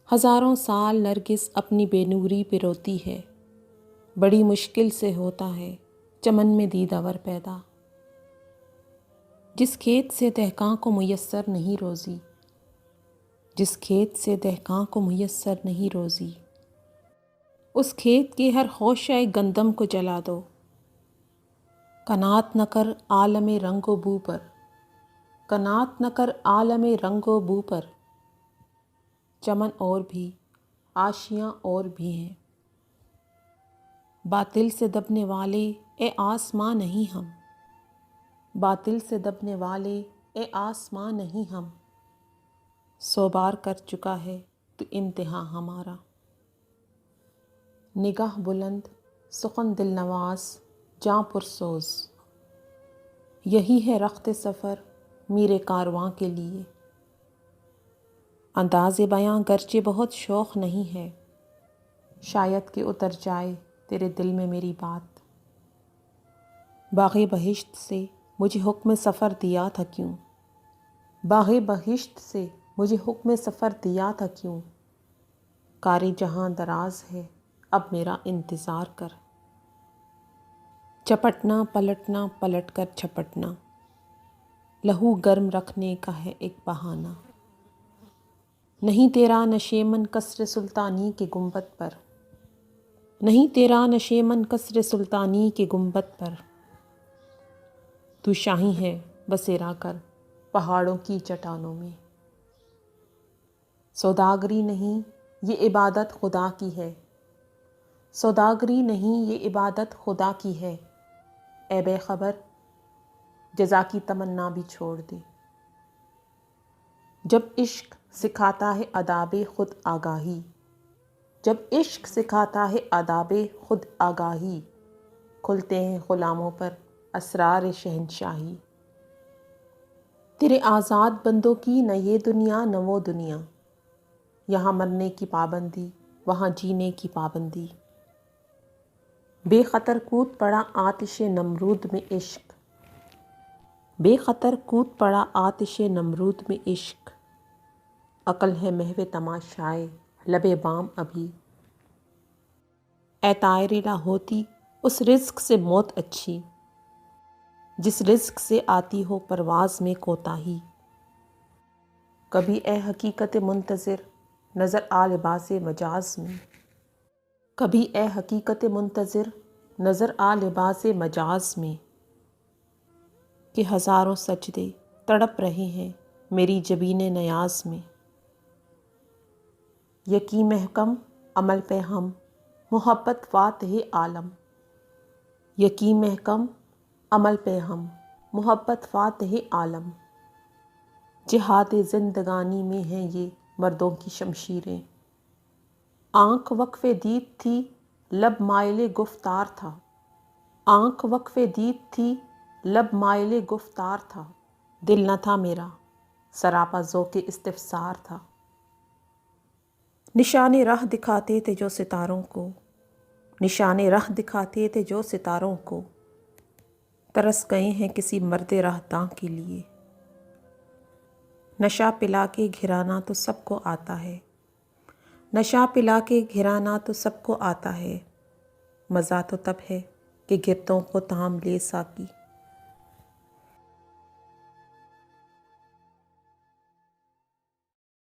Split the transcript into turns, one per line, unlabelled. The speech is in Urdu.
ہزاروں سال نرگس اپنی بے نوری پہ روتی ہے، بڑی مشکل سے ہوتا ہے چمن میں دیداور پیدا۔ جس کھیت سے دہقاں کو میسر نہیں روزی، جس کھیت سے دہقاں کو میسر نہیں روزی، اس کھیت کے ہر خوشہ گندم کو جلا دو۔ قناعت نہ کر عالم رنگ و بو پر، قناعت نہ کر عالم رنگ و بو پر، چمن اور بھی آشیاں اور بھی ہیں۔ باطل سے دبنے والے اے آسماں نہیں ہم، باطل سے دبنے والے اے آسماں نہیں ہم، 100 بار کر چکا ہے تو امتحاں ہمارا۔ نگاہ بلند، سخن دل نواز، جاں پرسوز، یہی ہے رخت سفر میرے کارواں کے لیے۔ انداز بیاں گرچہ بہت شوخ نہیں ہے، شاید کہ اتر جائے تیرے دل میں میری بات۔ باغ بہشت سے مجھے حکم سفر دیا تھا کیوں، باغ بہشت سے مجھے حکم سفر دیا تھا کیوں، کاری جہاں دراز ہے اب میرا انتظار کر۔ چپٹنا پلٹنا پلٹ کر چھپٹنا، لہو گرم رکھنے کا ہے ایک بہانہ۔ نہیں تیرا نشیمن قصر سلطانی کے گنبد پر، نہیں تیرا نشیمن قصر سلطانی کے گنبد پر، تو شاہی ہے بسیرا کر پہاڑوں کی چٹانوں میں۔ سوداگری نہیں یہ عبادت خدا کی ہے، سوداگری نہیں یہ عبادت خدا کی ہے، اے بے خبر جزا کی تمنا بھی چھوڑ دے۔ جب عشق سکھاتا ہے آداب خود آگاہی، جب عشق سکھاتا ہے آداب خود آگاہی، کھلتے ہیں غلاموں پر اسرار شہنشاہی۔ تیرے آزاد بندوں کی نہ یہ دنیا نہ وہ دنیا، یہاں مرنے کی پابندی وہاں جینے کی پابندی۔ بے خطر کود پڑا آتش نمرود میں عشق، بے خطر کود پڑا آتش نمرود میں عشق، عقل ہے محو تماشائے لب بام ابھی۔ اے طائر لاہوتی اس رزق سے موت اچھی، جس رزق سے آتی ہو پرواز میں کوتاہی۔ کبھی اے حقیقت منتظر نظر آ لباس مجاز میں، کبھی اے حقیقت منتظر نظر آ لباس مجاز میں، کہ ہزاروں سجدے تڑپ رہے ہیں میری جبین نیاز میں۔ یقیں محکم عمل پہ ہم محبت فاتح عالم، یقیں محکم عمل پہ ہم محبت فاتح عالم، جہاد زندگانی میں ہیں یہ مردوں کی شمشیریں۔ آنکھ وقف دید تھی لب مائل گفتار تھا، آنکھ وقف دید تھی لب مائل گفتار تھا، دل نہ تھا میرا سراپا ذوق استفسار تھا۔ نشان راہ دکھاتے تھے جو ستاروں کو، نشان راہ دکھاتے تھے جو ستاروں کو، ترس گئے ہیں کسی مرد راہ داں کے لیے۔ نشہ پلا کے گھرانا تو سب کو آتا ہے، نشہ پلا کے گھرانا تو سب کو آتا ہے، مزہ تو تب ہے کہ گردوں کو تام لے ساقی۔